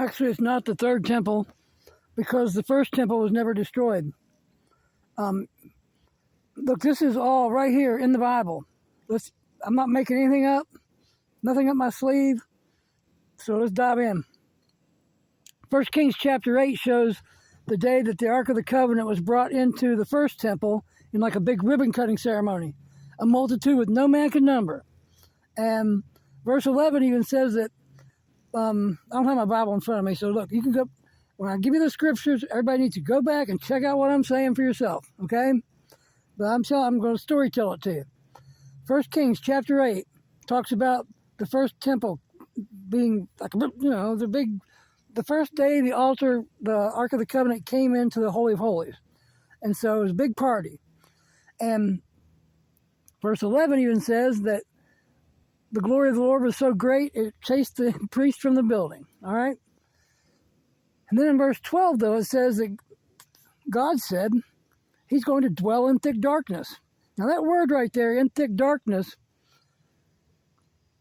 Actually, it's not the third temple because the first temple was never destroyed. Look, this is all right here in the Bible. I'm not making anything up, nothing up my sleeve. So let's dive in. 1 Kings chapter 8 shows the day that the Ark of the Covenant was brought into the first temple in like a big ribbon cutting ceremony. A multitude with no man could number. And verse 11 even says that, I don't have my Bible in front of me, so look, you can go, when I give you the scriptures, everybody needs to go back and check out what I'm saying for yourself, okay? But I'm going to story tell it to you. 1 Kings chapter 8 talks about the first temple being like, the first day the Ark of the Covenant came into the Holy of Holies. And so it was a big party. And verse 11 even says that the glory of the Lord was so great, it chased the priest from the building. All right? And then in verse 12, though, it says that God said he's going to dwell in thick darkness. Now that word right there, in thick darkness,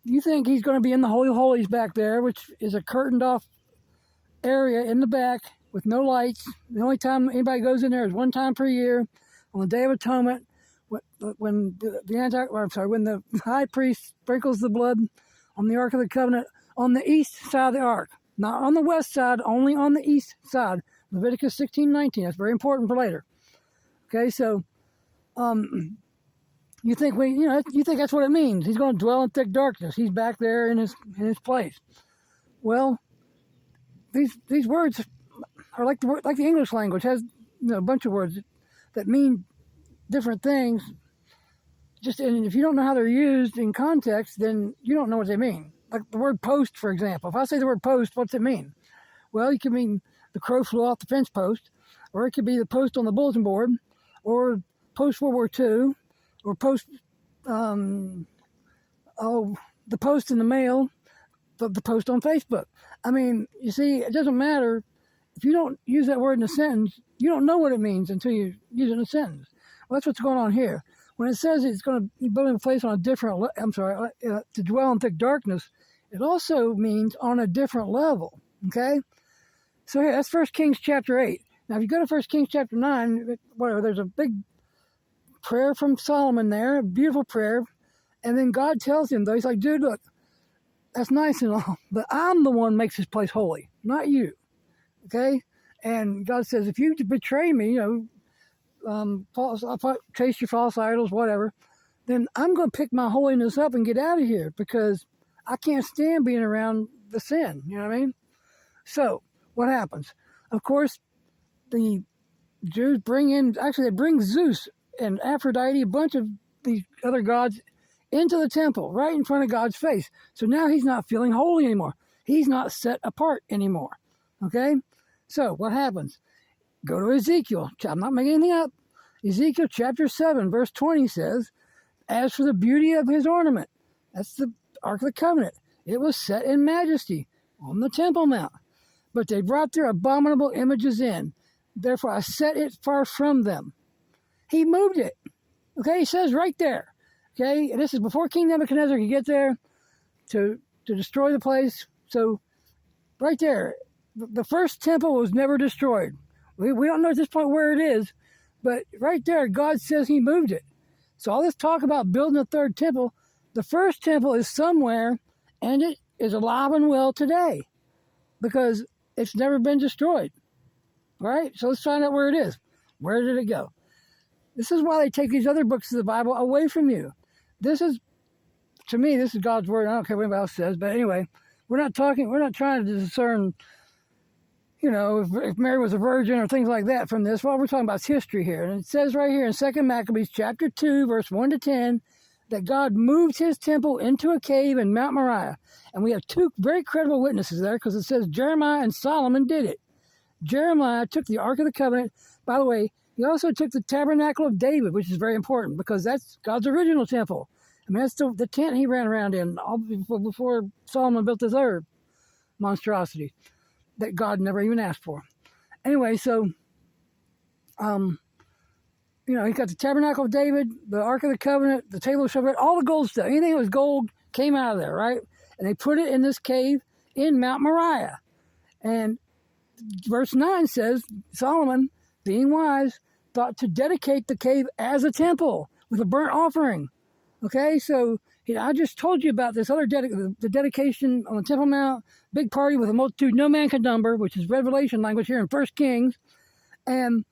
you think he's going to be in the Holy of Holies back there, which is a curtained off area in the back with no lights. The only time anybody goes in there is one time per year on the Day of Atonement, when the high priest sprinkles the blood on the Ark of the Covenant on the east side of the Ark, not on the west side, only on the east side. Leviticus 16:19. That's very important for later. Okay, so you think that's what it means. He's going to dwell in thick darkness. He's back there in his place. Well, these words are like the English language has a bunch of words that mean different things. And if you don't know how they're used in context, then you don't know what they mean. Like the word post, for example. If I say the word post, what's it mean? Well, it could mean the crow flew off the fence post, or it could be the post on the bulletin board, or post World War II, or post, the post in the mail, the post on Facebook. I mean, you see, it doesn't matter. If you don't use that word in a sentence, you don't know what it means until you use it in a sentence. Well, that's what's going on here. When it says it's going to be building a place on a different, to dwell in thick darkness, it also means on a different level, okay? So here, that's 1 Kings chapter 8. Now, if you go to 1 Kings chapter 9, there's a big prayer from Solomon there, a beautiful prayer. And then God tells him, though, he's like, dude, look, that's nice and all, but I'm the one who makes this place holy, not you, okay? And God says, if you betray me, chase your false idols, whatever, then I'm going to pick my holiness up and get out of here because I can't stand being around the sin, you know what I mean? So what happens? Of course, the Jews they bring Zeus and Aphrodite, a bunch of these other gods, into the temple, right in front of God's face. So now he's not feeling holy anymore. He's not set apart anymore, okay? So what happens? Go to Ezekiel. I'm not making anything up. Ezekiel chapter 7, verse 20 says, as for the beauty of his ornament, that's the Ark of the Covenant, it was set in majesty on the Temple Mount. But they brought their abominable images in. Therefore I set it far from them. He moved it. Okay, he says right there. Okay, and this is before King Nebuchadnezzar could get there to destroy the place. So right there, the first temple was never destroyed. We don't know at this point where it is, but right there, God says he moved it. So all this talk about building a third temple, the first temple is somewhere, and it is alive and well today because it's never been destroyed. All right, so let's find out where it is. Where did it go? This is why they take these other books of the Bible away from you. To me, this is God's word. I don't care what anybody else says, but anyway, we're not trying to discern, if Mary was a virgin or things like that from this. What we're talking about is history here. And it says right here in 2 Maccabees chapter 2, verse 1 to 10, that God moved his temple into a cave in Mount Moriah. And we have two very credible witnesses there because it says Jeremiah and Solomon did it. Jeremiah took the Ark of the Covenant. By the way, he also took the tabernacle of David, which is very important because that's God's original temple. I mean, that's the tent he ran around in before Solomon built this other monstrosity that God never even asked for. Anyway, so, he got the tabernacle of David, the Ark of the Covenant, the table of showbread, all the gold stuff. Anything that was gold came out of there, right? And they put it in this cave in Mount Moriah. And verse 9 says, Solomon, being wise, thought to dedicate the cave as a temple with a burnt offering. Okay, so I just told you about this other the dedication on the Temple Mount, big party with a multitude no man can number, which is Revelation language here in 1 Kings. And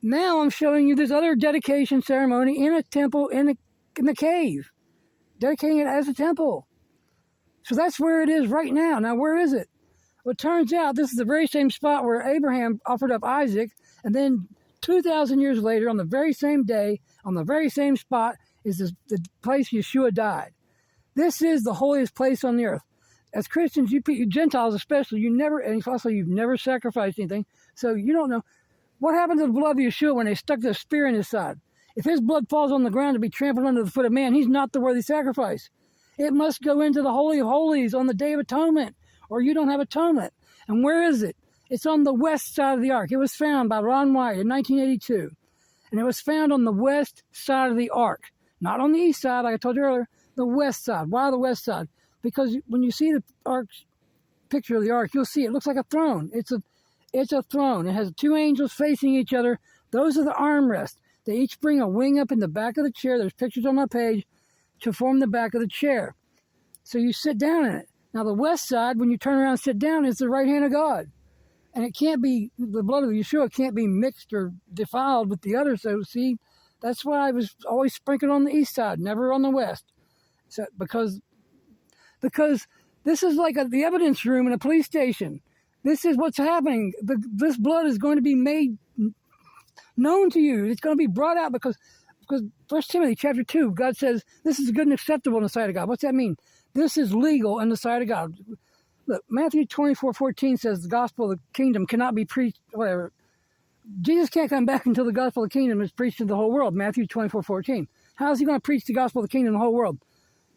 now I'm showing you this other dedication ceremony in a temple in the cave, dedicating it as a temple. So that's where it is right now. Now, where is it? Well, it turns out this is the very same spot where Abraham offered up Isaac, and then 2,000 years later, on the very same day, on the very same spot, is the place Yeshua died. This is the holiest place on the earth. As Christians, you Gentiles especially, you've never sacrificed anything, so you don't know. What happened to the blood of Yeshua when they stuck the spear in his side? If his blood falls on the ground to be trampled under the foot of man, he's not the worthy sacrifice. It must go into the Holy of Holies on the Day of Atonement, or you don't have atonement. And where is it? It's on the west side of the ark. It was found by Ron White in 1982. And it was found on the west side of the ark. Not on the east side, like I told you earlier, the west side. Why the west side? Because when you see the ark picture of the ark, you'll see it looks like a throne. It's a throne. It has two angels facing each other. Those are the armrests. They each bring a wing up in the back of the chair. There's pictures on my page to form the back of the chair. So you sit down in it. Now the west side, when you turn around and sit down, is the right hand of God. And it can't be, the blood of Yeshua can't be mixed or defiled with the other. So see, that's why I was always sprinkled on the east side, never on the west. So because this is like the evidence room in a police station. This is what's happening. This blood is going to be made known to you. It's going to be brought out because 1 Timothy chapter 2, God says, this is good and acceptable in the sight of God. What's that mean? This is legal in the sight of God. Look, Matthew 24:14 says the gospel of the kingdom cannot be preached, whatever. Jesus can't come back until the gospel of the kingdom is preached to the whole world, Matthew 24:14. How is he going to preach the gospel of the kingdom to the whole world?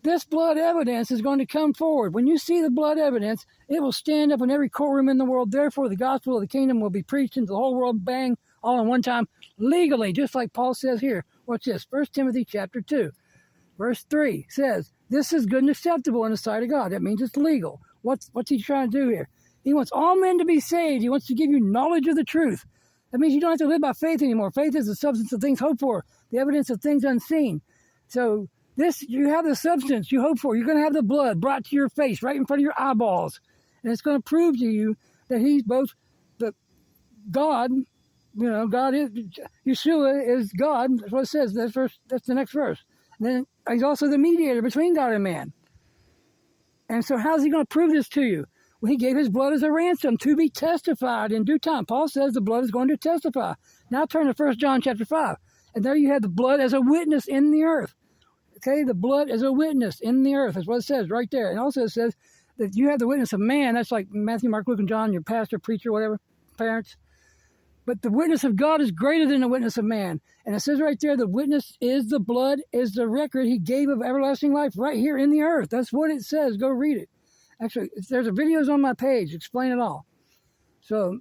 This blood evidence is going to come forward. When you see the blood evidence, it will stand up in every courtroom in the world. Therefore, the gospel of the kingdom will be preached into the whole world, bang, all in one time, legally, just like Paul says here. Watch this, 1 Timothy chapter 2, verse 3 says, this is good and acceptable in the sight of God. That means it's legal. What's he trying to do here? He wants all men to be saved. He wants to give you knowledge of the truth. That means you don't have to live by faith anymore. Faith is the substance of things hoped for, the evidence of things unseen. So you have the substance you hope for. You're going to have the blood brought to your face, right in front of your eyeballs. And it's going to prove to you that he's both the God, God is, Yeshua is God. That's what it says. That's the next verse. And then he's also the mediator between God and man. And so how's he going to prove this to you? Well, he gave his blood as a ransom to be testified in due time. Paul says the blood is going to testify. Now turn to 1 John chapter 5. And there you have the blood as a witness in the earth. Okay, the blood as a witness in the earth. That's what it says right there. And also it says that you have the witness of man. That's like Matthew, Mark, Luke, and John, your pastor, preacher, whatever, parents. But the witness of God is greater than the witness of man. And it says right there, the witness is the blood, is the record he gave of everlasting life right here in the earth. That's what it says. Go read it. Actually, there's videos on my page. Explain it all. So,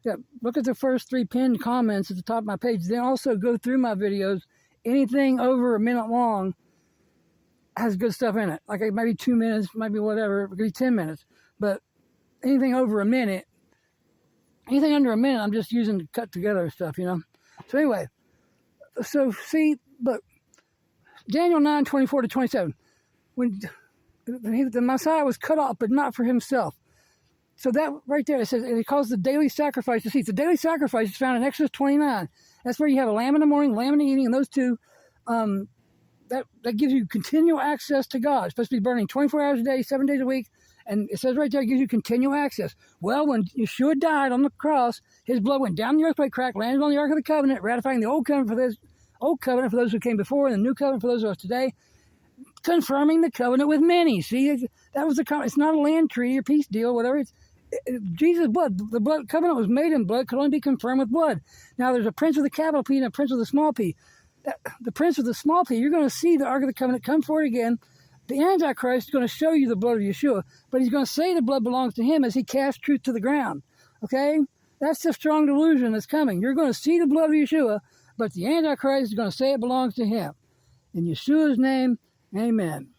yeah, look at the first 3 pinned comments at the top of my page. Then also go through my videos. Anything over a minute long has good stuff in it. Like maybe 2 minutes, maybe whatever. It could be 10 minutes. But anything over a minute, anything under a minute, I'm just using to cut together stuff, So anyway, so see, look, Daniel 9:24-27, when the Messiah was cut off, but not for himself. So that right there, it says, and he calls the daily sacrifice to cease. The daily sacrifice is found in Exodus 29. That's where you have a lamb in the morning, lamb in the evening, and those two, that gives you continual access to God. It's supposed to be burning 24 hours a day, 7 days a week. And it says right there, it gives you continual access. Well, when Yeshua died on the cross, his blood went down the earthquake crack, landed on the Ark of the Covenant, ratifying the old covenant for those who came before, and the new covenant for those of us today, confirming the covenant with many. See, that was it's not a land treaty or peace deal, whatever. Jesus' blood. The blood covenant was made in blood, could only be confirmed with blood. Now, there's a prince with a capital P and a prince with a small p. The prince with the small p, you're going to see the Ark of the Covenant come forward again. The Antichrist is going to show you the blood of Yeshua, but he's going to say the blood belongs to him as he casts truth to the ground. Okay? That's the strong delusion that's coming. You're going to see the blood of Yeshua, but the Antichrist is going to say it belongs to him. In Yeshua's name, amen.